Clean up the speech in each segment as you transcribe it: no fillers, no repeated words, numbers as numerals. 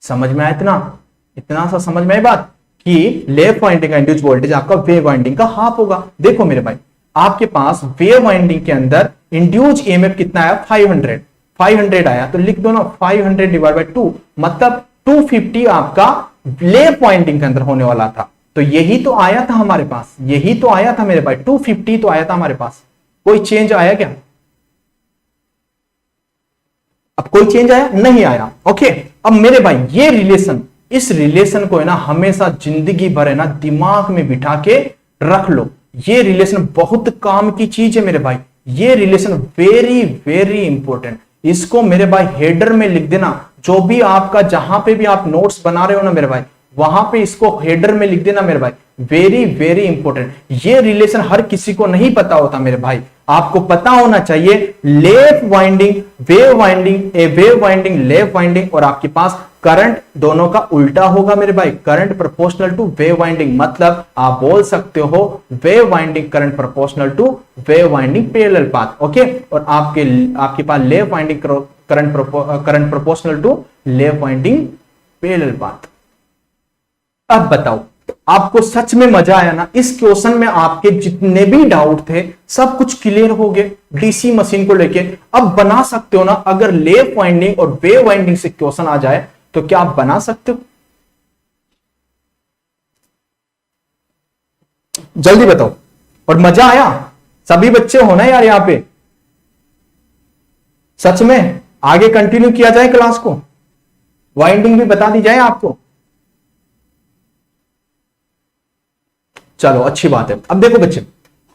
समझ में आया? इतना इतना सा समझ में आई बात कि लेफ्ट वाइंडिंग का इंड्यूस्ड वोल्टेज आपका वेव वाइंडिंग का हाफ होगा। देखो मेरे भाई, आपके पास वेव वाइंडिंग के अंदर इंड्यूस्ड ईएमएफ कितना आया? 500 आया, तो लिख दो ना 500 डिवाइड बाय 2, मतलब 250 आपका लेफ्ट वाइंडिंग के अंदर होने वाला था। तो यही तो आया था हमारे पास, यही तो आया था मेरे भाई, 250 तो आया था हमारे पास। कोई चेंज आया क्या? अब कोई चेंज आया? नहीं आया। ओके, अब मेरे भाई ये रिलेशन, इस रिलेशन को है ना हमेशा जिंदगी भर है ना दिमाग में बिठा के रख लो। ये रिलेशन बहुत काम की चीज है मेरे भाई, ये रिलेशन वेरी वेरी इंपॉर्टेंट। इसको मेरे भाई हेडर में लिख देना, जो भी आपका जहां पे भी आप नोट्स बना रहे हो ना मेरे भाई, वहां पे इसको हेडर में लिख देना मेरे भाई, वेरी वेरी इंपॉर्टेंट। ये रिलेशन हर किसी को नहीं पता होता मेरे भाई, आपको पता होना चाहिए। लेफ्ट वाइंडिंग वेव वाइंडिंग, ए वेव वाइंडिंग लेफ्ट वाइंडिंग, और आपके पास करंट दोनों का उल्टा होगा मेरे भाई, current proportional to wave winding. मतलब आप बोल सकते हो wave winding current proportional to wave winding parallel path. Okay, और आपके पास left winding current proportional to left winding parallel path. अब बताओ, आपको सच में मजा आया ना? इस क्वेश्चन में आपके जितने भी डाउट थे सब कुछ क्लियर हो गए डीसी मशीन को लेके। अब बना सकते हो ना, अगर लेफ्ट वाइंडिंग और वेव वाइंडिंग से क्वेश्चन आ जाए तो क्या आप बना सकते हो? जल्दी बताओ। और मजा आया? सभी बच्चे हो ना यार यहां पे? सच में आगे कंटिन्यू किया जाए क्लास को, वाइंडिंग भी बता दी जाए आपको? चलो अच्छी बात है। अब देखो बच्चे,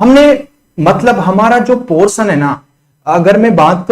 हमने मतलब हमारा जो पोर्शन है ना, अगर मैं बात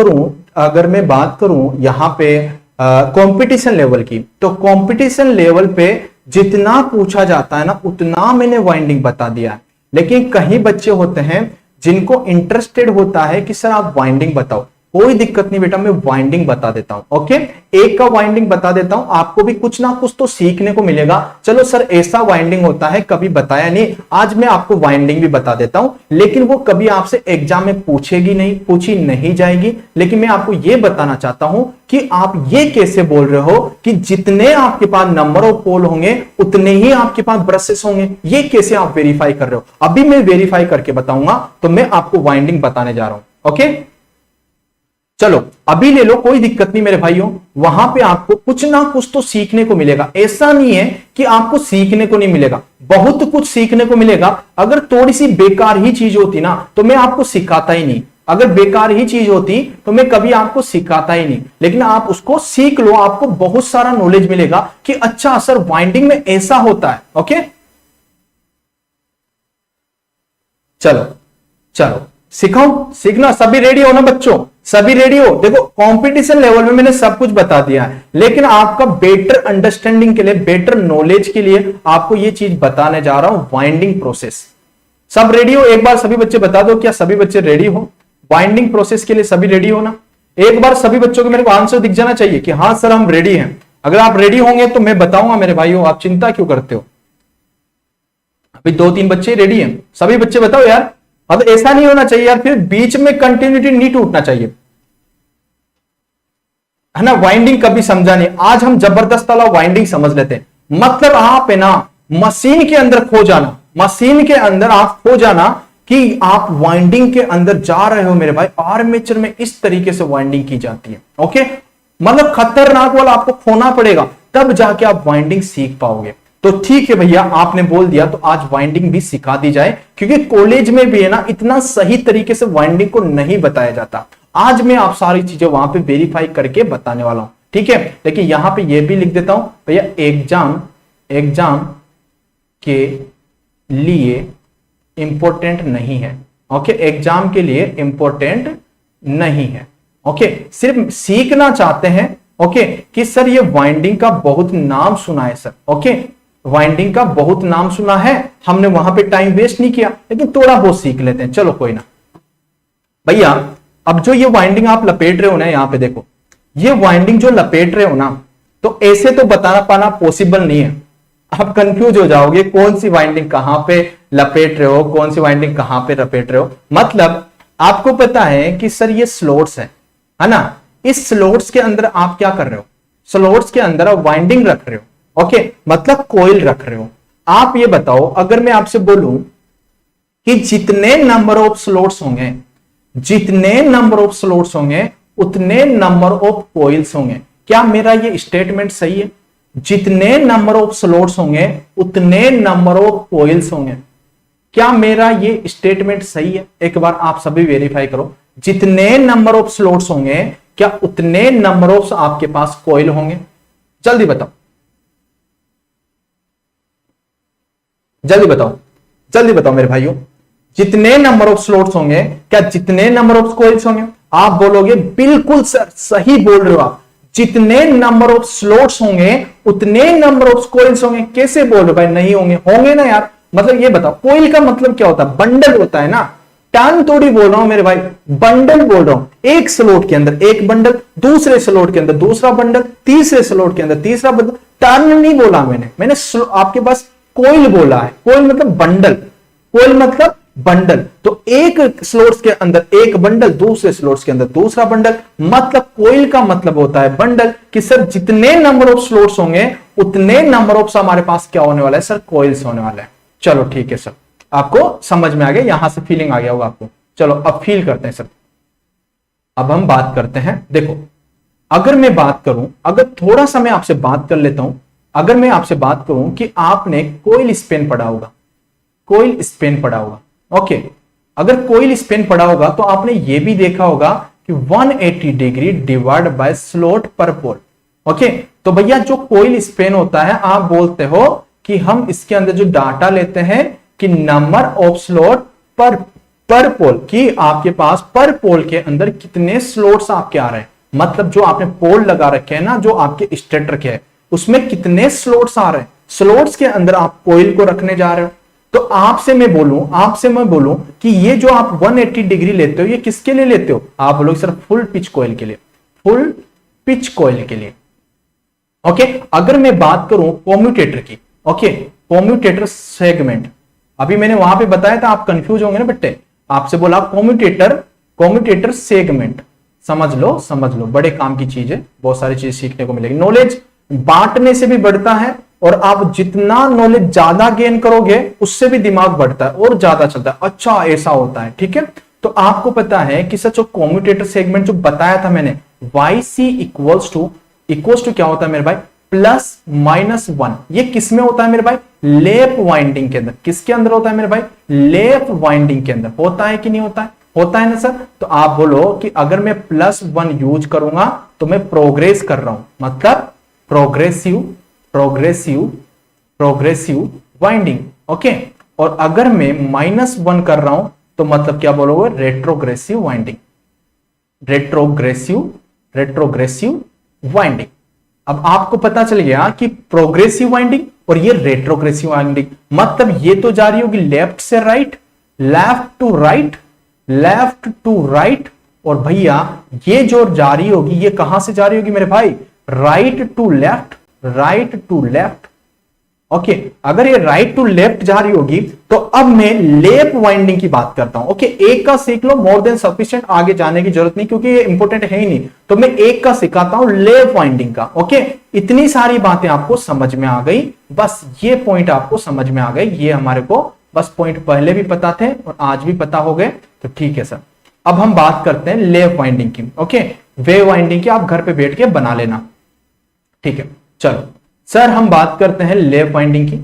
करूं यहां पे कंपटीशन लेवल की, तो कंपटीशन लेवल पे जितना पूछा जाता है ना उतना मैंने वाइंडिंग बता दिया है। लेकिन कहीं बच्चे होते हैं जिनको इंटरेस्टेड होता है कि सर आप वाइंडिंग बताओ। कोई दिक्कत नहीं बेटा, मैं वाइंडिंग बता देता हूं। ओके, एक का वाइंडिंग बता देता हूं, आपको भी कुछ ना कुछ तो सीखने को मिलेगा। चलो सर ऐसा वाइंडिंग होता है, कभी बताया नहीं, आज मैं आपको वाइंडिंग भी बता देता हूं। लेकिन वो कभी आपसे एग्जाम में पूछी नहीं जाएगी। लेकिन मैं आपको यह बताना चाहता हूं कि आप ये कैसे बोल रहे हो कि जितने आपके पास नंबर ऑफ पोल होंगे उतने ही आपके पास ब्रशेस होंगे। ये कैसे आप वेरीफाई कर रहे हो? अभी मैं वेरीफाई करके बताऊंगा, तो मैं आपको वाइंडिंग बताने जा रहा हूं। ओके, चलो अभी ले लो, कोई दिक्कत नहीं मेरे भाइयों। वहां पे आपको कुछ ना कुछ तो सीखने को मिलेगा। ऐसा नहीं है कि आपको सीखने को नहीं मिलेगा, बहुत कुछ सीखने को मिलेगा। अगर थोड़ी सी बेकार ही चीज होती ना तो मैं आपको सिखाता ही नहीं। अगर बेकार ही चीज होती तो मैं कभी आपको सिखाता ही नहीं। लेकिन आप उसको सीख लो, आपको बहुत सारा नॉलेज मिलेगा कि अच्छा सर वाइंडिंग में ऐसा होता है। ओके, चलो चलो सिखाओ, सीखना। सभी रेडी हो ना बच्चों? सभी रेडी हो? देखो कंपटीशन लेवल में मैंने सब कुछ बता दिया है, लेकिन आपका बेटर अंडरस्टैंडिंग के लिए, बेटर नॉलेज के लिए आपको ये चीज बताने जा रहा हूं, वाइंडिंग प्रोसेस। सब रेडी हो? एक बार सभी बच्चे बता दो, क्या सभी बच्चे रेडी हो? वाइंडिंग प्रोसेस के लिए सभी रेडी हो ना? एक बार सभी बच्चों को मेरे को आंसर दिख जाना चाहिए कि हाँ सर हम रेडी हैं। अगर आप रेडी होंगे तो मैं बताऊंगा मेरे भाइयों, आप चिंता क्यों करते हो? अभी 2-3 बच्चे रेडी हैं, सभी बच्चे बताओ यार। अब ऐसा नहीं होना चाहिए यार, फिर बीच में कंटिन्यूटी नहीं टूटना चाहिए, है ना? वाइंडिंग कभी समझा नहीं, आज हम जबरदस्त वाला वाइंडिंग समझ लेते हैं। मतलब आप है ना मशीन के अंदर खो जाना, मशीन के अंदर आप खो जाना कि आप वाइंडिंग के अंदर जा रहे हो मेरे भाई। आर्मेचर में इस तरीके से वाइंडिंग की जाती है। ओके, मतलब खतरनाक वाला आपको खोना पड़ेगा, तब जाके आप वाइंडिंग सीख पाओगे। तो ठीक है भैया, आपने बोल दिया तो आज वाइंडिंग भी सिखा दी जाए, क्योंकि कॉलेज में भी है ना इतना सही तरीके से वाइंडिंग को नहीं बताया जाता। आज मैं आप सारी चीजें वहां पे वेरीफाई करके बताने वाला हूं, ठीक है? लेकिन यहां पे ये भी लिख देता हूं भैया, एग्जाम के लिए इंपॉर्टेंट नहीं है। ओके, एग्जाम के लिए इंपॉर्टेंट नहीं है। ओके, सिर्फ सीखना चाहते हैं। ओके, कि सर ये वाइंडिंग का बहुत नाम सुना है सर। ओके, वाइंडिंग का बहुत नाम सुना है, हमने वहां पे टाइम वेस्ट नहीं किया, लेकिन थोड़ा बहुत सीख लेते हैं। चलो कोई ना भैया, अब जो ये वाइंडिंग आप लपेट रहे हो ना, यहां पे देखो, ये वाइंडिंग जो लपेट रहे हो ना, तो ऐसे तो बताना पाना पॉसिबल नहीं है। आप कंफ्यूज हो जाओगे कौन सी वाइंडिंग कहां पे लपेट रहे हो, कौन सी वाइंडिंग कहां पे लपेट रहे हो। मतलब आपको पता है कि सर ये स्लॉट्स है ना? इस स्लॉट्स के अंदर आप क्या कर रहे हो? स्लॉट्स के अंदर आप वाइंडिंग रख रहे हो, ओके, मतलब कोयल रख रहे हो। आप ये बताओ, अगर मैं आपसे बोलूं कि जितने नंबर ऑफ स्लॉट्स होंगे, जितने नंबर ऑफ स्लॉट्स होंगे उतने नंबर ऑफ कोइल्स होंगे, क्या मेरा ये स्टेटमेंट सही है? जितने नंबर ऑफ स्लॉट्स होंगे उतने नंबर ऑफ कोइल्स होंगे, क्या मेरा ये स्टेटमेंट सही है? एक बार आप सभी वेरीफाई करो। जितने नंबर ऑफ स्लॉट्स होंगे क्या उतने नंबर ऑफ आपके पास कोइल होंगे? जल्दी बताओ, जल्दी बताओ, जल्दी बताओ मेरे भाइयों। जितने नंबर ऑफ स्लॉट्स होंगे क्या जितने नंबर ऑफ कोइल्स होंगे? आप बोलोगे बिल्कुल सर सही बोल रहे हो आप, जितने नंबर ऑफ स्लॉट्स होंगे उतने नंबर ऑफ कोइल्स होंगे। कैसे बोल रहे हो भाई? नहीं होंगे, होंगे ना यार। मतलब ये बताओ, कोइल का मतलब क्या होता है? बंडल होता है ना, टर्न थोड़ी बोल रहा हूं मेरे भाई, बंडल बोल रहा हूं। एक स्लॉट के अंदर एक बंडल, दूसरे स्लॉट के अंदर दूसरा बंडल, तीसरे स्लॉट के अंदर तीसरा बंडल। टर्न नहीं बोला मैंने आपके पास कोइल बोला है। कोइल मतलब बंडल, कोइल मतलब बंडल। तो एक स्लॉट्स के अंदर एक बंडल, दूसरे स्लॉट्स के अंदर दूसरा बंडल, मतलब कोइल का मतलब होता है बंडल। कि सर जितने नंबर ऑफ स्लॉट्स होंगे उतने नंबर ऑफ हमारे पास क्या होने वाला है? सर कोइल्स होने वाला है। चलो ठीक है सर, आपको समझ में आ गया, यहां से फीलिंग आ गया होगा आपको। चलो अब फील करते हैं सर। अब हम बात करते हैं, देखो अगर मैं बात करूं, अगर थोड़ा सा मैं आपसे बात कर लेता हूं, अगर मैं आपसे बात करूं कि आपने कोइल स्पेन पढ़ा होगा, कोइल स्पेन पढ़ा होगा, ओके। अगर कोइल स्पेन पढ़ा होगा तो आपने यह भी देखा होगा कि 180 डिग्री डिवाइड बाय स्लॉट पर पोल, ओके। तो भैया जो कोइल स्पेन होता है, आप बोलते हो कि हम इसके अंदर जो डाटा लेते हैं कि नंबर ऑफ स्लॉट पर पोल, कि आपके पास पर पोल के अंदर कितने स्लॉट्स आपके आ रहे हैं। मतलब जो आपने पोल लगा रखे हैं ना, जो आपके स्टेटर के है, उसमें कितने स्लॉट्स आ रहे हैं। स्लॉट्स के अंदर आप कोइल को रखने जा रहे हो। तो आपसे मैं बोलूं कि ये जो आप 180 डिग्री लेते हो, ये किसके लिए लेते हो? आप बोलोगे सर फुल पिच कोइल के लिए, फुल पिच कोइल के लिए, ओके। अगर मैं बात करूं कम्यूटेटर की, ओके, कम्यूटेटर सेगमेंट, अभी मैंने वहां पे बताया था, आप कंफ्यूज होंगे ना बेटे। आपसे बोला कम्यूटेटर सेगमेंट, समझ लो, बड़े काम की चीज है, बहुत सारी चीज सीखने को मिलेगी। नॉलेज बांटने से भी बढ़ता है, और आप जितना नॉलेज ज्यादा गेन करोगे उससे भी दिमाग बढ़ता है और ज्यादा चलता है। अच्छा ऐसा होता है, ठीक है। तो आपको पता है कि सच कम्यूटेटर सेगमेंट जो बताया था मैंने, YC इक्वल्स टू क्या होता है मेरे भाई? +-1। ये किस में होता है मेरे भाई? लेफ्ट वाइंडिंग के अंदर। किसके अंदर होता है मेरे भाई? लेफ्ट वाइंडिंग के अंदर। होता है कि नहीं होता है? होता है ना सर। तो आप बोलो कि अगर मैं +1 यूज करूंगा तो मैं प्रोग्रेस कर रहा हूं, मतलब प्रोग्रेसिव वाइंडिंग, ओके। और अगर मैं -1 कर रहा हूं तो मतलब क्या बोलोगे? Retrogressive winding, retrogressive winding. अब आपको पता चल गया कि प्रोग्रेसिव वाइंडिंग और ये रेट्रोग्रेसिव वाइंडिंग, मतलब ये तो जा रही होगी लेफ्ट से राइट, लेफ्ट टू राइट, और भैया ये जो जा रही होगी ये कहां से जा रही होगी मेरे भाई? Right to left, okay. अगर ये राइट टू लेफ्ट जा रही होगी तो अब मैं लेफ्ट वाइंडिंग की बात करता हूं, ओके। एक का सीख लो, मोर देन सफिशिएंट, आगे जाने की जरूरत नहीं क्योंकि ये इंपॉर्टेंट है ही नहीं। तो मैं एक का सिखाता हूं, लेफ्ट वाइंडिंग का, ओके। इतनी सारी बातें आपको समझ में आ गई, बस ये पॉइंट आपको समझ में आ गई। ये हमारे को बस पॉइंट पहले भी पता थे और आज भी पता हो गए, तो ठीक है सर। अब हम बात करते हैं लेफ्ट वाइंडिंग की, ओके। वेव वाइंडिंग की आप घर पे बैठ के बना लेना, ठीक है। चलो सर हम बात करते हैं लेफ्ट वाइंडिंग की,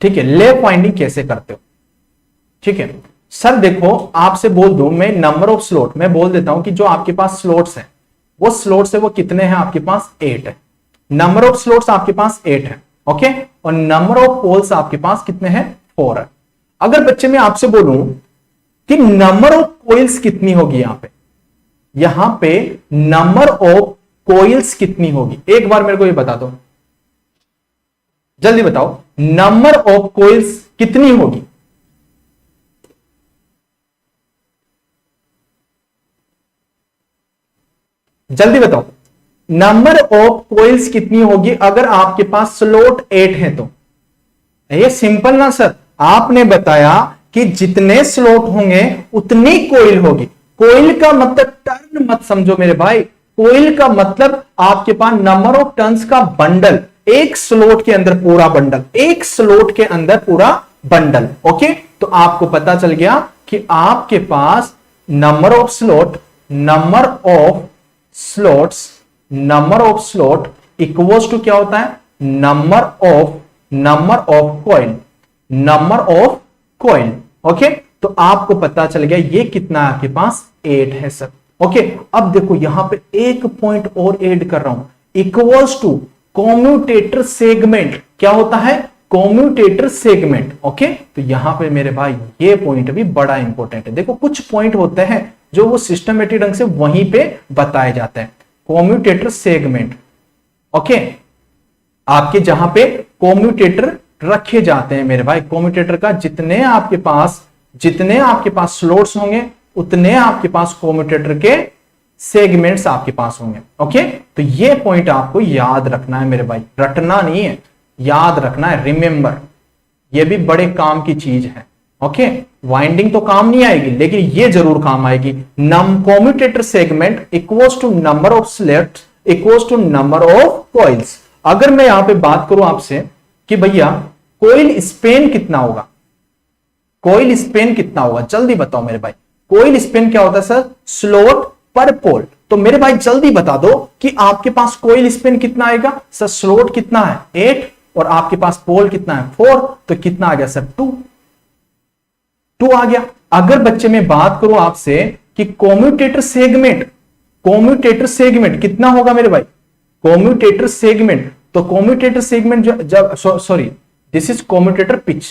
ठीक है। लेफ्ट वाइंडिंग कैसे करते हो? ठीक है सर, देखो आपसे बोल दूं मैं नंबर ऑफ स्लॉट, मैं बोल देता हूं कि जो आपके पास स्लॉट्स हैं, वो स्लॉट्स है वो कितने हैं आपके पास? 8 है। नंबर ऑफ स्लॉट्स आपके पास 8 है, ओके। और नंबर ऑफ पोल्स आपके पास कितने हैं? 4 है। अगर बच्चे मैं आपसे बोलूं कि नंबर ऑफ कोइल्स कितनी होगी यहां पे नंबर ऑफ कोइल्स कितनी होगी? एक बार मेरे को ये बता दो, जल्दी बताओ, नंबर ऑफ कोइल्स कितनी होगी? जल्दी बताओ, नंबर ऑफ कोइल्स कितनी होगी अगर आपके पास स्लॉट 8 है तो? ये सिंपल ना सर, आपने बताया कि जितने स्लॉट होंगे उतनी कोइल होगी। कोइल का मतलब टर्न मत समझो मेरे भाई, कोइल का मतलब आपके पास नंबर ऑफ टर्न्स का बंडल, एक स्लॉट के अंदर पूरा बंडल, एक स्लॉट के अंदर पूरा बंडल। ओके, तो आपको पता चल गया कि आपके पास number of slot, number of slot equals to क्या होता है, नंबर ऑफ कॉइल। ओके, तो आपको पता चल गया ये कितना है आपके पास, 8 है सर। ओके, अब देखो यहां पे एक पॉइंट और ऐड कर रहा हूं, इक्वल्स टू कॉम्यूटेटर सेगमेंट। क्या होता है, कॉम्यूटेटर सेगमेंट। ओके, तो यहां पे मेरे भाई ये पॉइंट भी बड़ा इंपॉर्टेंट है। देखो कुछ पॉइंट होते हैं जो वो सिस्टमेटिक ढंग से वहीं पे बताए जाते हैं। कॉम्यूटेटर सेगमेंट, ओके, आपके जहां पे कॉम्यूटेटर रखे जाते हैं मेरे भाई, कॉम्यूटेटर का जितने आपके पास स्लॉट्स होंगे उतने आपके पास कॉम्यूटेटर के सेगमेंट्स आपके पास होंगे। ओके, तो ये पॉइंट आपको याद रखना है मेरे भाई, रटना नहीं है, याद रखना है, रिमेंबर। ये भी बड़े काम की चीज है। ओके, वाइंडिंग तो काम नहीं आएगी लेकिन ये जरूर काम आएगी। Commutator segment equals to number of slots equals to number of coils. अगर मैं यहां पे बात करूं आपसे कि भैया कोइल स्पेन कितना होगा, कोइल स्पेन कितना होगा, जल्दी बताओ मेरे भाई। कोइल स्पेन क्या होता है सर, स्लॉट पर पोल। तो मेरे भाई जल्दी बता दो कि आपके पास कोइल स्पेन कितना आएगा सर, स्लॉट कितना है 8 और आपके पास पोल कितना है 4, तो कितना आ गया सर 2 आ गया। अगर बच्चे मैं बात करूं आपसे कि कॉम्यूटेटर सेगमेंट कितना होगा मेरे भाई, कॉम्यूटेटर सेगमेंट, तो कॉम्यूटेटर सेगमेंट जब sorry this is commutator pitch,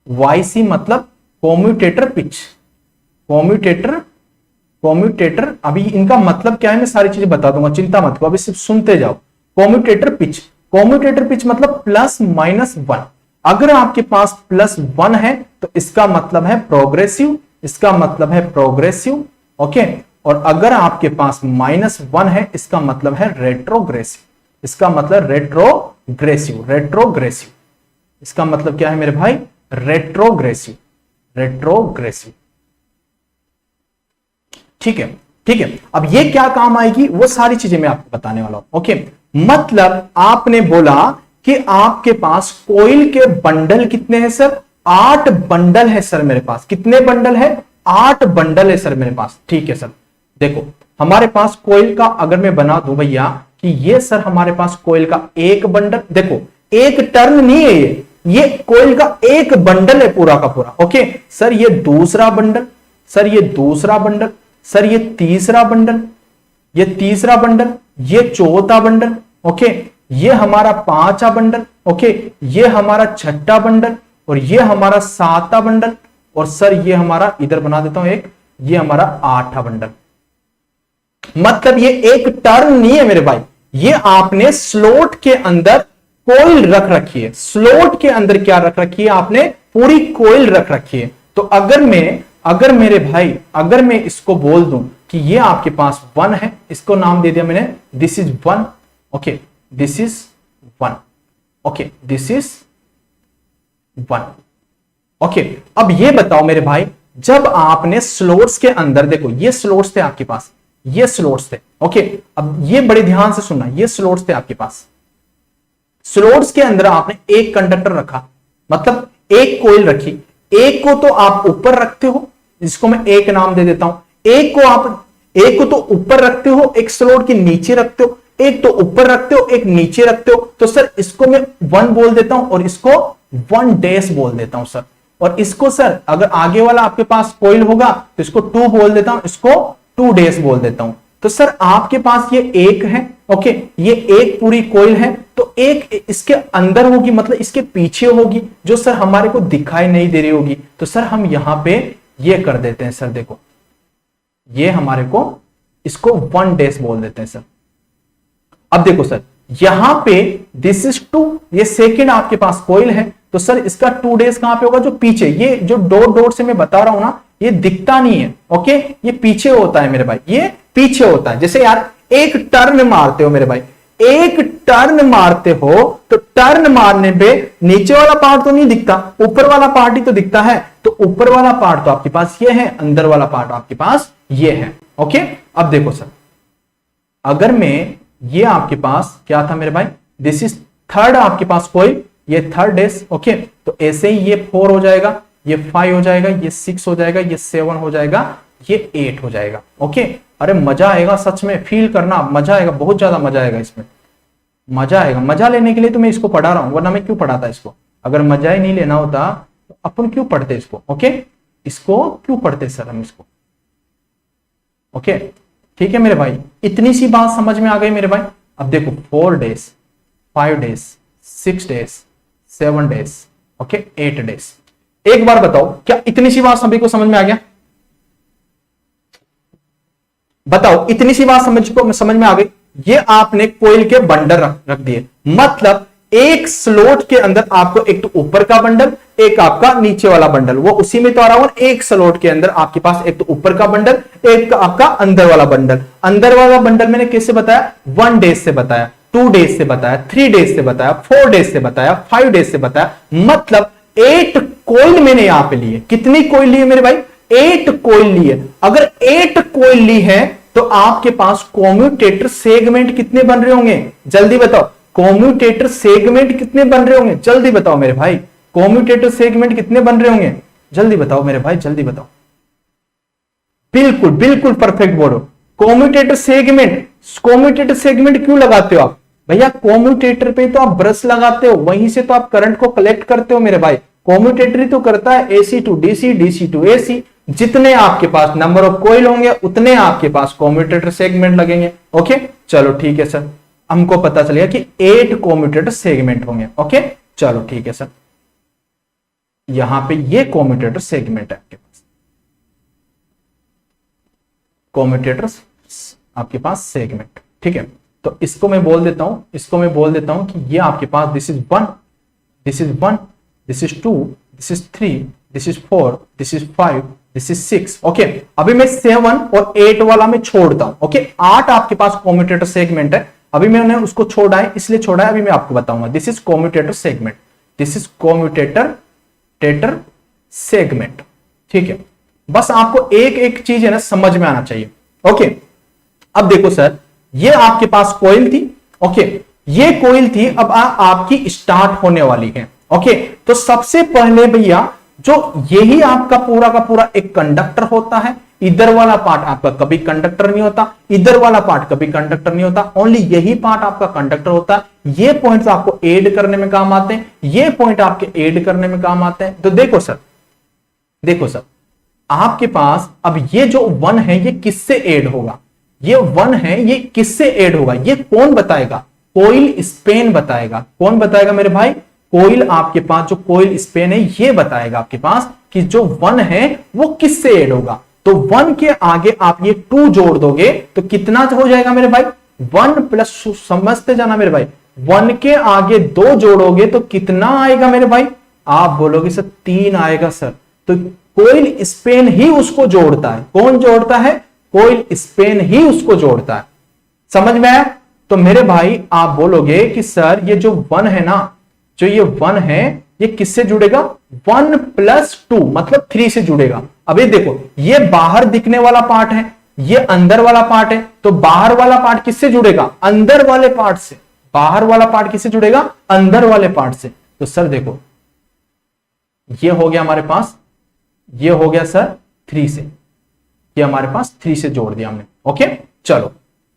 YC मतलब कॉम्यूटेटर पिच, कॉम्यूटेटर अभी इनका मतलब क्या है मैं सारी चीजें बता दूंगा, चिंता मत करो, अभी सिर्फ सुनते जाओ। कॉम्यूटेटर पिच मतलब +-1। अगर आपके पास +1 है तो इसका मतलब है प्रोग्रेसिव, ओके, और अगर आपके पास -1 है इसका मतलब है रेट्रोग्रेसिव, इसका मतलब रेट्रोग्रेसिव, इसका मतलब क्या है मेरे भाई, रेट्रोग्रेसिव। ठीक है। अब ये क्या काम आएगी वो सारी चीजें मैं आपको बताने वाला हूं। ओके, मतलब आपने बोला कि आपके पास कोइल के बंडल कितने हैं सर, 8 बंडल है सर मेरे पास। कितने बंडल है, 8 बंडल है सर मेरे पास। ठीक है सर, देखो हमारे पास कोइल का अगर मैं बना दूं भैया कि ये सर हमारे पास कोइल का एक बंडल, देखो एक टर्न नहीं है ये कोइल का एक बंडल है पूरा का पूरा। ओके सर, ये दूसरा बंडल, सर ये दूसरा बंडल, सर ये तीसरा बंडल, ये तीसरा बंडल, ये चौथा बंडल, ओके, ये हमारा 5वां बंडल, ओके, ये हमारा 6ठा बंडल और ये हमारा 7वां बंडल, और सर ये हमारा इधर बना देता हूं एक, ये हमारा 8वां बंडल। मतलब ये एक टर्न नहीं है मेरे भाई, ये आपने स्लॉट के अंदर कोइल रख रखी है, स्लॉट के अंदर क्या रख रखी है आपने, पूरी कोइल रख रखी है। तो अगर मेरे भाई अगर मैं इसको बोल दूं कि ये आपके पास 1 है, इसको नाम दे दिया मैंने, this is 1, okay, this is 1, okay, this is 1, okay. अब ये बताओ मेरे भाई, जब आपने स्लॉट्स के अंदर, देखो ये स्लॉट्स थे आपके पास, ये स्लॉट्स थे, ओके, अब ये बड़े ध्यान से सुनना, ये स्लॉट्स थे आपके पास, स्लॉट्स के अंदर आपने एक कंडक्टर रखा, मतलब एक कोइल रखी, एक को तो आप ऊपर रखते हो, जिसको मैं एक नाम दे देता हूं, एक को तो ऊपर रखते हो, एक स्लॉट के नीचे रखते हो, एक तो ऊपर रखते हो, एक नीचे रखते हो, तो सर इसको मैं 1 बोल देता हूं और इसको 1 डैश बोल देता हूं सर, और इसको सर अगर आगे वाला आपके पास कोइल होगा तो इसको 2 बोल देता हूं, इसको 2 डैश बोल देता हूं। तो सर आपके पास ये एक है, ओके, ये एक पूरी कोइल है, तो एक इसके अंदर होगी, मतलब इसके पीछे होगी, जो सर हमारे को दिखाई नहीं दे रही होगी, तो सर हम यहां पे ये कर देते हैं सर, देखो ये हमारे को इसको 1 डैश बोल देते हैं सर। अब देखो सर यहां पे दिस इज 2, ये सेकेंड आपके पास कोइल है, तो सर इसका 2 डैश कहां पे होगा, जो पीछे, ये जो डॉट से मैं बता रहा हूं ना, ये दिखता नहीं है, ओके, ये पीछे होता है मेरे भाई, ये पीछे होता है। जैसे यार एक टर्न मारते हो मेरे भाई, एक टर्न मारते हो तो टर्न मारने पे नीचे वाला पार्ट तो नहीं दिखता, ऊपर वाला पार्ट ही तो दिखता है। तो ऊपर वाला पार्ट तो आपके पास ये है, अंदर वाला पार्ट आपके पास ये है। ओके, अब देखो सर, अगर मैं ये आपके पास क्या था मेरे भाई, दिस इज थर्ड आपके पास कोई, ये थर्ड डेज। ओके, तो ऐसे ही ये 4 हो जाएगा, ये 5 हो जाएगा, ये 6 हो जाएगा, ये 7 हो जाएगा, ये 8 हो जाएगा। ओके, अरे मजा आएगा सच में, फील करना, मजा आएगा, बहुत ज्यादा मजा आएगा इसमें, मजा आएगा। मजा लेने के लिए तो मैं इसको पढ़ा रहा हूं, वरना मैं क्यों पढ़ाता इसको? अगर मजा ही नहीं लेना होता तो अपन क्यों पढ़ते इसको? ओके, इसको क्यों पढ़ते सर हम इसको? ओके, ठीक है मेरे भाई, इतनी सी बात समझ में आ गई मेरे भाई। अब देखो 4 days, 5 days, 6 days, 7 days, okay, 8 days. एक बार बताओ, क्या इतनी सी बात सभी को समझ में आ गया? बताओ, इतनी सी बात समझ में आ गई? ये आपने कोयल के बंडल रख दिए, मतलब एक स्लॉट के अंदर आपको एक तो ऊपर का बंडल, एक आपका नीचे वाला बंडल, वो उसी में तो आ रहा हुआ। एक स्लॉट के अंदर आपके पास एक तो ऊपर का बंडल, एक आपका अंदर वाला बंडल। अंदर वाला बंडल मैंने कैसे बताया? 1 डेज से बताया, 2 डेज से बताया, 3 डेज से बताया, 4 डेज से बताया, 5 डेज से बताया। मतलब 8 कोयल मैंने यहां पे लिए। कितनी कोयल ली है मेरे भाई? 8 कोयल ली है। अगर 8 कोयल ली है तो आपके पास कॉम्यूटेटर सेगमेंट कितने बन रहे होंगे? जल्दी बताओ, कॉम्यूटेटर सेगमेंट कितने बन रहे होंगे? जल्दी बताओ मेरे भाई, कॉम्यूटेटर सेगमेंट कितने बन रहे होंगे? जल्दी बताओ मेरे भाई, जल्दी बताओ। बिल्कुल बिल्कुल परफेक्ट बोलो। कॉम्यूटेटर सेगमेंट, कॉम्यूटेटर सेगमेंट क्यों लगाते हो आप भैया? कॉम्यूटेटर पे तो आप ब्रश लगाते हो, वहीं से तो आप करंट को कलेक्ट करते हो मेरे भाई। कॉम्यूटेटर ही तो करता है AC to DC, DC to AC. जितने आपके पास नंबर ऑफ कॉइल होंगे उतने आपके पास कॉम्यूटेटर सेगमेंट लगेंगे। ओके, चलो ठीक है सर, हमको पता चल गया कि 8 कॉम्यूटेटर सेगमेंट होंगे। ओके, चलो ठीक है सर, यहां पे ये कॉम्यूटेटर सेगमेंट है आपके पास, कॉम्यूटेटर आपके पास सेगमेंट। ठीक है, तो इसको मैं बोल देता हूं, इसको मैं बोल देता हूं कि ये आपके पास this is 1, this is 1, this is 2, this is 3, this is 4, this is 5, this is 6। Okay, अभी मैं 7 और 8 वाला मैं छोड़ता हूं। ओके, 8 आपके पास कॉम्यूटेटर सेगमेंट है, अभी मैंने उसको छोड़ा है, इसलिए छोड़ा है, अभी मैं आपको बताऊंगा। This is commutator segment, this is commutator segment. ठीक है, बस आपको एक एक चीज है ना समझ में आना चाहिए। ओके, अब देखो सर, ये आपके पास कोयल थी। ओके, ये कोयल थी, अब आपकी स्टार्ट होने वाली है। ओके, तो सबसे पहले भैया जो यही आपका पूरा का पूरा एक कंडक्टर होता है, इधर वाला पार्ट आपका कभी कंडक्टर नहीं होता, इधर वाला पार्ट कभी कंडक्टर नहीं होता, ओनली यही पार्ट आपका कंडक्टर होता है। ये पॉइंट्स आपको ऐड करने में काम आते हैं, ये पॉइंट आपके ऐड करने में काम आते हैं। तो देखो सर, देखो सर, आपके पास अब ये जो 1 है ये किससे ऐड होगा? ये 1 है, ये किससे ऐड होगा? ये कौन बताएगा? कोयल स्पेन बताएगा। कौन बताएगा मेरे भाई? कोयल आपके पास जो कोयल स्पेन है ये बताएगा आपके पास कि जो 1 है वो किससे ऐड होगा। तो 1 के आगे आप ये 2 जोड़ दोगे तो कितना हो जाएगा मेरे भाई? 1 प्लस, समझते जाना मेरे भाई, 1 के आगे 2 जोड़ोगे तो कितना आएगा मेरे भाई? आप बोलोगे सर 3 आएगा सर। तो कोयल स्पेन ही उसको जोड़ता है। कौन जोड़ता है? कोयल स्पेन ही उसको जोड़ता है। समझ में आया? तो मेरे भाई आप बोलोगे कि सर ये जो 1 है ना, जो ये 1 है ये किससे जुड़ेगा? 1 प्लस 2 मतलब 3 से जुड़ेगा। अभी देखो, ये बाहर दिखने वाला पार्ट है, ये अंदर वाला पार्ट है, तो बाहर वाला पार्ट किससे जुड़ेगा? अंदर वाले पार्ट से। बाहर वाला पार्ट किससे जुड़ेगा? अंदर वाले पार्ट से। तो सर देखो, ये हो गया हमारे पास, ये हो गया सर 3 से, ये हमारे पास 3 से जोड़ दिया हमने। ओके, चलो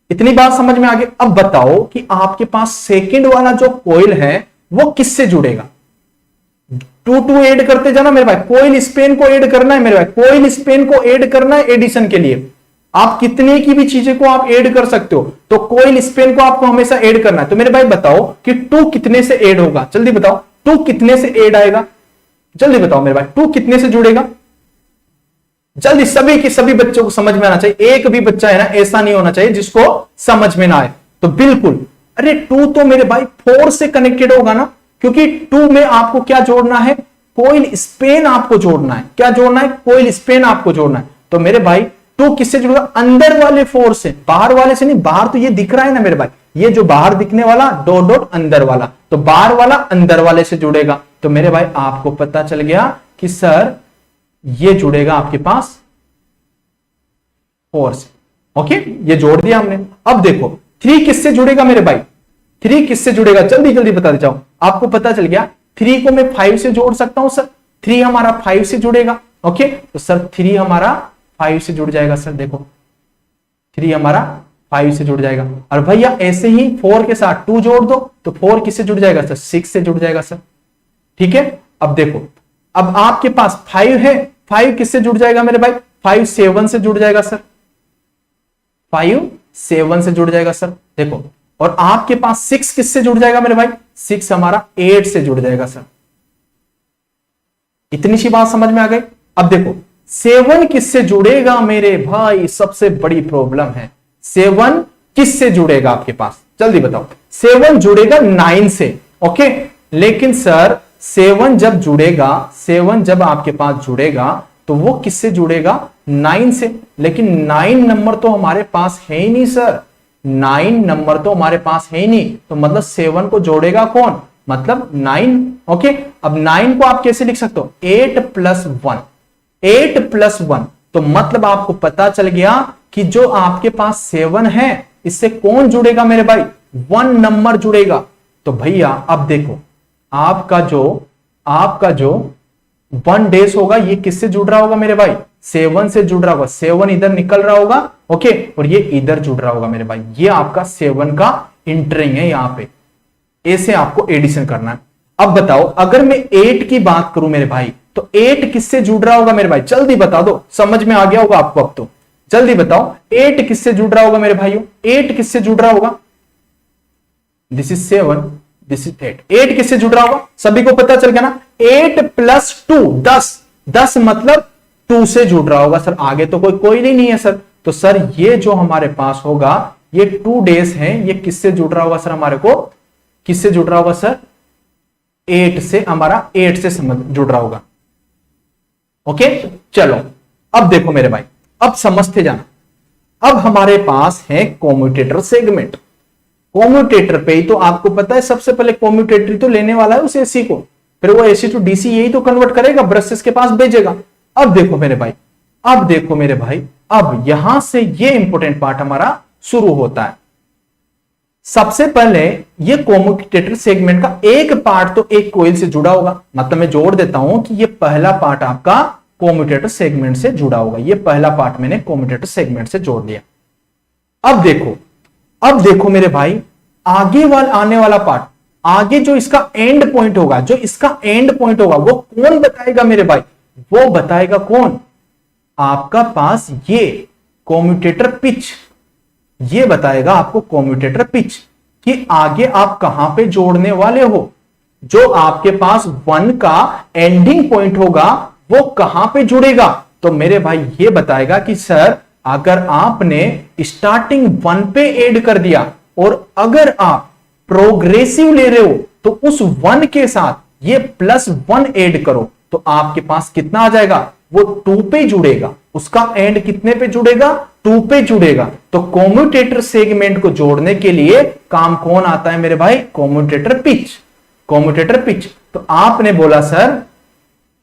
इतनी बात समझ में आ गई। अब बताओ कि आपके पास सेकंड वाला जो कोयल है वो किससे जुड़ेगा? 2 ऐड करते जाना मेरे भाई, कोयल स्पेन को ऐड करना है मेरे भाई, कोयल स्पेन को ऐड करना है एडिशन के लिए। आप कितने की भी चीजें को आप ऐड कर सकते हो, तो कोयल स्पेन को आपको हमेशा ऐड करना है। तो मेरे भाई बताओ कि 2 कितने से ऐड होगा? जल्दी बताओ, 2 कितने से ऐड आएगा? जल्दी बताओ मेरे भाई, 2 कितने से जुड़ेगा? जल्दी, सभी के सभी बच्चों को समझ में आना चाहिए। एक भी बच्चा है ना ऐसा नहीं होना चाहिए जिसको समझ में ना आए। तो बिल्कुल, अरे 2 तो मेरे भाई 4 से कनेक्टेड होगा ना, क्योंकि 2 में आपको क्या जोड़ना है? कोयल स्पेन आपको जोड़ना है। क्या जोड़ना है? कोयल स्पेन आपको जोड़ना है। तो मेरे भाई 2 किससे जुड़ेगा? अंदर वाले 4 से, बाहर वाले से नहीं। बाहर तो ये दिख रहा है ना मेरे भाई, ये जो बाहर दिखने वाला डॉट डॉट अंदर वाला, तो बाहर वाला अंदर वाले से जुड़ेगा। तो मेरे भाई आपको पता चल गया कि सर ये जुड़ेगा आपके पास 4 से। ओके, ये जोड़ दिया हमने। अब देखो 3 किससे जुड़ेगा मेरे भाई, 3 किससे जुड़ेगा, जल्दी जल्दी बता देता हूं। आपको पता चल गया 3 को मैं 5 से जोड़ सकता हूं सर, 3 हमारा 5 से जुड़ेगा। ओके, तो सर 3 हमारा 5 से जुड़ जाएगा सर, देखो 3 हमारा 5 से जुड़ जाएगा। और भैया ऐसे ही 4 के साथ 2 जोड़ दो, तो 4 किससे जुड़ जाएगा सर, 6 से जुड़ जाएगा सर। ठीक है, अब देखो, अब आपके पास 5 है, 5 किससे जुड़ जाएगा मेरे भाई, 5 7 से जुड़ जाएगा सर, 5 7 से जुड़ जाएगा सर, देखो। और आपके पास 6 किससे जुड़ जाएगा मेरे भाई, 6 हमारा 8 से जुड़ जाएगा सर। इतनी सी बात समझ में आ गई। अब देखो 7 किससे जुड़ेगा मेरे भाई, सबसे बड़ी प्रॉब्लम है, 7 किससे जुड़ेगा आपके पास, जल्दी बताओ। 7 जुड़ेगा 9 से। ओके, लेकिन सर 7 जब जुड़ेगा, 7 जब आपके पास जुड़ेगा तो वो किससे जुड़ेगा, 9 से। लेकिन 9 नंबर तो हमारे पास है ही नहीं सर, 9 नंबर तो हमारे पास है ही नहीं, तो मतलब 7 को जोड़ेगा कौन, मतलब 9। ओके, अब 9 को आप कैसे लिख सकते हो, 8 + 1, 8 + 1, तो मतलब आपको पता चल गया कि जो आपके पास 7 है इससे कौन जुड़ेगा मेरे भाई, 1 नंबर जुड़ेगा। तो भैया अब देखो आपका जो 1 डेज होगा ये किससे जुड़ रहा होगा मेरे भाई, 7 से जुड़ रहा होगा, 7 इधर निकल रहा होगा। ओके, और ये इधर जुड़ रहा होगा मेरे भाई, ये आपका 7 का इंटरिंग है यहां पे, ऐसे आपको एडिशन करना है। अब बताओ अगर मैं 8 की बात करूं मेरे भाई, तो 8 किससे जुड़ रहा होगा मेरे भाई, जल्दी बता दो, समझ में आ गया होगा आपको अब तो, जल्दी बताओ 8 किससे जुड़ रहा होगा मेरे भाइयों, 8 किससे जुड़ रहा होगा, दिस इज 7, दिस इज 8, 8 किससे जुड़ रहा होगा, सभी को पता चल गया ना। 8 + 2 10, 10 मतलब 2 से जुड़ रहा होगा सर, आगे तो कोई नहीं है सर। तो सर ये जो हमारे पास होगा ये 2 डेज है, ये किससे जुड़ रहा होगा सर, हमारे को किससे जुड़ रहा होगा सर, 8 से, हमारा 8 से जुड़ रहा होगा। ओके, चलो अब देखो मेरे भाई, अब समझते जाना। अब हमारे पास है कॉम्यूटेटर सेगमेंट, कॉम्यूटेटर पे ही तो आपको पता है सबसे पहले कॉम्यूटेटर तो लेने वाला है उस एसी को, फिर वो एसी टू डीसी यही तो कन्वर्ट करेगा, ब्रशेस के पास भेजेगा। अब देखो मेरे भाई, अब देखो मेरे भाई, अब यहां से ये इंपॉर्टेंट पार्ट हमारा शुरू होता है। सबसे पहले ये कॉम्यूटेटर सेगमेंट का एक पार्ट तो एक कोइल से जुड़ा होगा, मतलब मैं जोड़ देता हूं कि ये पहला पार्ट आपका कॉम्यूटेटर सेगमेंट से जुड़ा होगा, ये पहला पार्ट मैंने कॉम्यूटेटर सेगमेंट से जोड़ दिया। अब देखो मेरे भाई, आगे आने वाला पार्ट, आगे जो इसका एंड पॉइंट होगा, जो इसका एंड पॉइंट होगा वो कौन बताएगा मेरे भाई, वो बताएगा कौन, आपका पास ये कॉम्यूटेटर पिच, ये बताएगा आपको कॉम्यूटेटर पिच कि आगे आप कहां पे जोड़ने वाले हो। जो आपके पास 1 का एंडिंग पॉइंट होगा वो कहां पे जुड़ेगा, तो मेरे भाई ये बताएगा कि सर अगर आपने स्टार्टिंग 1 पे ऐड कर दिया और अगर आप प्रोग्रेसिव ले रहे हो तो उस 1 के साथ ये +1 ऐड करो तो आपके पास कितना आ जाएगा, वो 2 पे जुड़ेगा, उसका एंड कितने पे जुड़ेगा, 2 पे जुड़ेगा। तो कॉम्यूटेटर सेगमेंट को जोड़ने के लिए काम कौन आता है मेरे भाई, कॉम्यूटेटर पिच, कॉम्यूटेटर पिच। तो आपने बोला सर,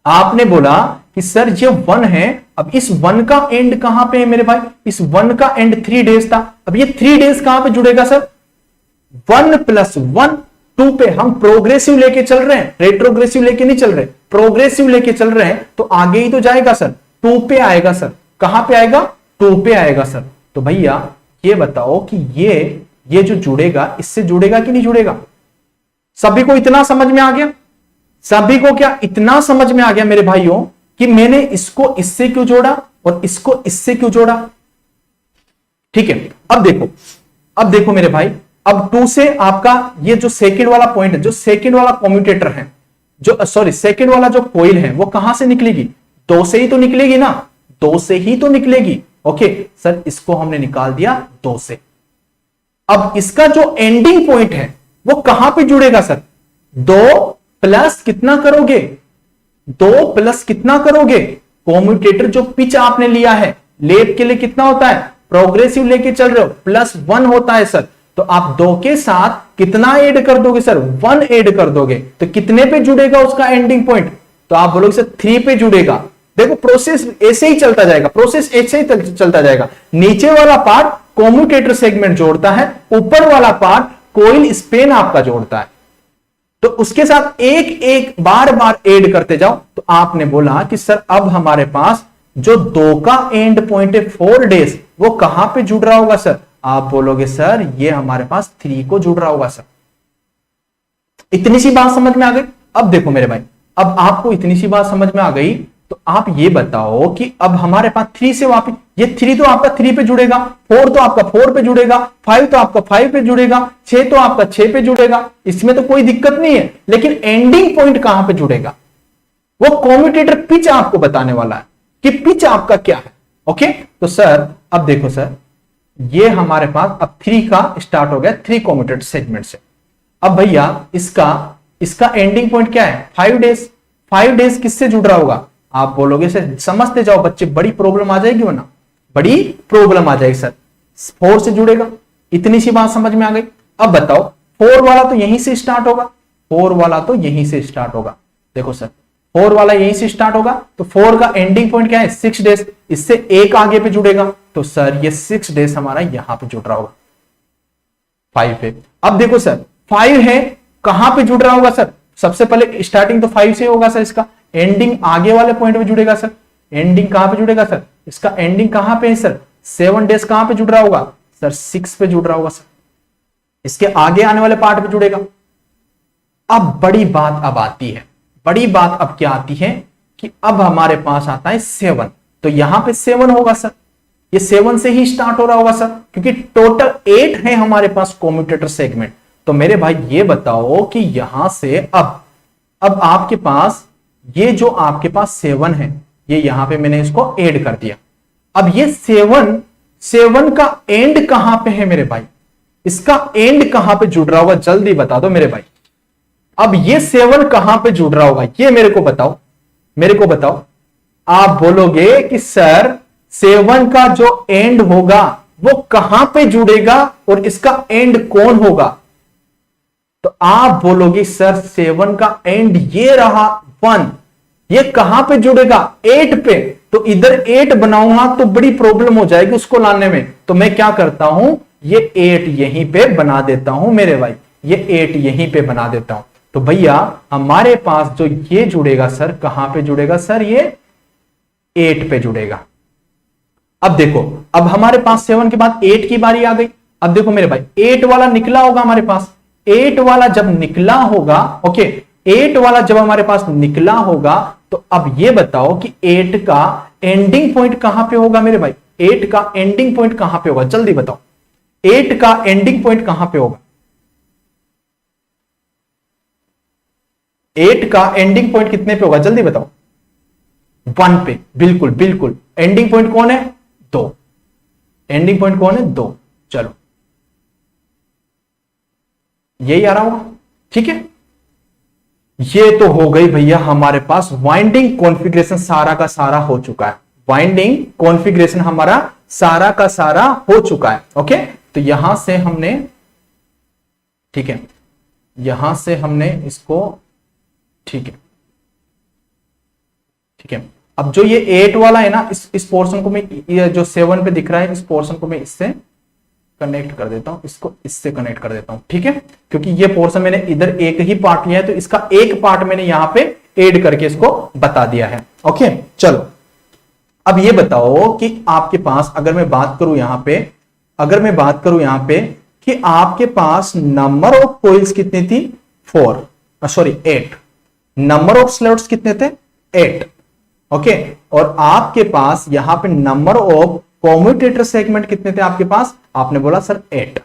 आपने बोला कि सर ये 1 है, अब इस 1 का एंड कहां पे है मेरे भाई, इस 1 का एंड 3 डेज था, अब ये 3 डेज कहां पे जुड़ेगा सर, 1 + 1 2 पे। हम प्रोग्रेसिव लेके चल रहे हैं, रेट्रोग्रेसिव लेके नहीं चल रहे, प्रोग्रेसिव लेके चल रहे हैं, तो आगे ही तो जाएगा सर, 2 पे आएगा सर, कहां पे आएगा, 2 पे आएगा सर। तो भैया ये बताओ कि ये जो जुड़ेगा इससे जुड़ेगा कि नहीं जुड़ेगा, सभी को इतना समझ में आ गया, सभी को क्या इतना समझ में आ गया मेरे भाइयों कि मैंने इसको इससे क्यों जोड़ा और इसको इससे क्यों जोड़ा। ठीक है, अब देखो मेरे भाई, अब 2 से आपका ये जो सेकंड वाला पॉइंट है, जो सेकंड वाला कॉम्यूटेटर है, जो सॉरी सेकंड वाला जो कोइल है वो कहां से निकलेगी, 2 से ही तो निकलेगी ना, 2 से ही तो निकलेगी। ओके सर, इसको हमने निकाल दिया 2 से। अब इसका जो एंडिंग पॉइंट है वो कहां पे जुड़ेगा सर, 2 प्लस कितना करोगे, 2 प्लस कितना करोगे, कॉम्यूटेटर जो पिच आपने लिया है लेप के लिए कितना होता है, प्रोग्रेसिव लेके चल रहे हो, +1 होता है सर। तो आप 2 के साथ कितना ऐड कर दोगे सर? 1 ऐड कर दोगे, तो कितने पे जुड़ेगा उसका एंडिंग पॉइंट? तो आप बोलोगे सर 3 पे जुड़ेगा। देखो प्रोसेस ऐसे ही चलता जाएगा, प्रोसेस ऐसे ही चलता जाएगा। नीचे वाला पार्ट कॉम्यूटेटर सेगमेंट जोड़ता है, ऊपर वाला पार्ट कोइल स्पेन आपका जोड़ता है। तो उसके साथ एक एक बार बार ऐड करते जाओ। तो आपने बोला कि सर अब हमारे पास जो 2 का एंड पॉइंट है 4 डेज, वो कहां पे जुड़ रहा होगा सर? आप बोलोगे सर ये हमारे पास 3 को जुड़ रहा होगा सर। इतनी सी बात समझ में आ गई? अब देखो मेरे भाई, अब आपको इतनी सी बात समझ में आ गई, तो आप ये बताओ कि अब हमारे पास 3 से वापिस, ये 3 तो आपका 3 पे जुड़ेगा, 4 तो आपका 4 पे जुड़ेगा, 5 तो आपका 5 पे जुड़ेगा, 6 तो आपका 6 पे जुड़ेगा। इसमें तो कोई दिक्कत नहीं है, लेकिन एंडिंग पॉइंट कहां पे जुड़ेगा? वो कम्यूटेटर पिच आपको बताने वाला है कि पिच आपका क्या है। ओके, तो सर अब देखो सर, ये हमारे पास अब 3 का स्टार्ट हो गया, 3 कम्यूटेटर सेगमेंट से। अब भैया इसका एंडिंग पॉइंट क्या है? 5 डेज। 5 डेज किससे जुड़ रहा होगा? आप बोलोगे सर समझते जाओ बच्चे, बड़ी प्रॉब्लम आ जाएगी वरना, बड़ी प्रॉब्लम आ जाएगी सर। 4 से जुड़ेगा, इतनी सी बात समझ में आ गई। अब बताओ 4 वाला तो यहीं से स्टार्ट होगा, 4 वाला तो यहीं से स्टार्ट होगा। देखो सर 4 वाला यहीं से स्टार्ट होगा, तो 4 का एंडिंग पॉइंट क्या है? 6 डेज। इससे एक आगे पे जुड़ेगा, तो सर ये 6 डेज हमारा यहां पे जुड़ रहा होगा 5 पे। अब देखो सर 5 है, कहां पे जुड़ रहा होगा सर? सबसे पहले स्टार्टिंग तो 5 से होगा सर, इसका एंडिंग आगे वाले पॉइंट पे जुड़ेगा सर। एंडिंग कहां पे जुड़ेगा सर? इसका एंडिंग कहां पे है सर? 7 डेज कहां पे जुड़ रहा होगा सर? 6 पे जुड़ रहा होगा सर। इसके आगे आने वाले पार्ट पे जुड़ेगा। अब बड़ी बात अब आती है, बड़ी बात अब क्या आती है कि अब हमारे पास आता है 7, तो यहां पे 7 होगा सर। ये 7 से ही स्टार्ट हो रहा होगा सर, क्योंकि टोटल 8 है हमारे पास कम्यूटेटर सेगमेंट। तो मेरे भाई ये बताओ कि यहां से अब आपके पास ये जो आपके पास 7 है, ये यहां पे मैंने इसको ऐड कर दिया। अब ये 7 का एंड कहां पे है मेरे भाई? इसका एंड कहां पे जुड़ रहा होगा? जल्दी बता दो मेरे भाई। अब ये 7 कहां पे जुड़ रहा होगा, ये मेरे को बताओ, मेरे को बताओ। आप बोलोगे कि सर 7 का जो एंड होगा वो कहां पे जुड़ेगा और इसका एंड कौन होगा? तो आप बोलोगे सर 7 का एंड ये रहा 1, ये कहां पे जुड़ेगा? 8 पे। तो इधर 8 बनाऊंगा तो बड़ी प्रॉब्लम हो जाएगी उसको लाने में, तो मैं क्या करता हूं, ये 8 यहीं पे बना देता हूं मेरे भाई, ये 8 यहीं पे बना देता हूं। तो भैया हमारे पास जो ये जुड़ेगा सर, कहां पे जुड़ेगा सर? ये 8 पे जुड़ेगा। अब देखो, अब हमारे पास 7 के बाद 8 की बारी आ गई। अब देखो मेरे भाई 8 वाला निकला होगा हमारे पास, 8 वाला जब निकला होगा, ओके, 8 वाला जब हमारे पास निकला होगा, तो अब ये बताओ कि 8 का एंडिंग पॉइंट कहां पे होगा मेरे भाई? 8 का एंडिंग पॉइंट कहां पे होगा? जल्दी बताओ, 8 का एंडिंग पॉइंट कहां पे होगा? 8 का एंडिंग पॉइंट कितने पे होगा? जल्दी बताओ। 1 पे। बिल्कुल बिल्कुल, एंडिंग पॉइंट कौन है? 2। एंडिंग पॉइंट कौन है? 2। चलो यही आ रहा होगा, ठीक है। ये तो हो गई भैया हमारे पास वाइंडिंग कॉन्फ़िगरेशन, सारा का सारा हो चुका है। वाइंडिंग कॉन्फ़िगरेशन हमारा सारा का सारा हो चुका है। ओके, तो यहां से हमने, ठीक है, यहां से हमने इसको, ठीक है, ठीक है। अब जो ये 8 वाला है ना, इस पोर्शन को मैं, ये जो 7 पे दिख रहा है, इस पोर्शन को मैं इससे कनेक्ट कर देता हूं, इसको इससे कनेक्ट कर देता हूं, ठीक है, क्योंकि ये पोर्शन मैंने इधर एक ही पार्ट लिया है, तो इसका एक पार्ट मैंने यहां पे ऐड करके इसको बता दिया है। ओके, चलो अब ये बताओ कि आपके पास, अगर मैं बात करूं यहां पे, अगर मैं बात करूं यहां पे कि आपके पास नंबर ऑफ कॉइल्स कितनी थी? 8। नंबर ऑफ स्लॉट्स कितने थे? 8। ओके, और आपके पास यहां पे नंबर ऑफ कम्यूटेटर सेगमेंट कितने थे आपके पास? आपने बोला सर 8।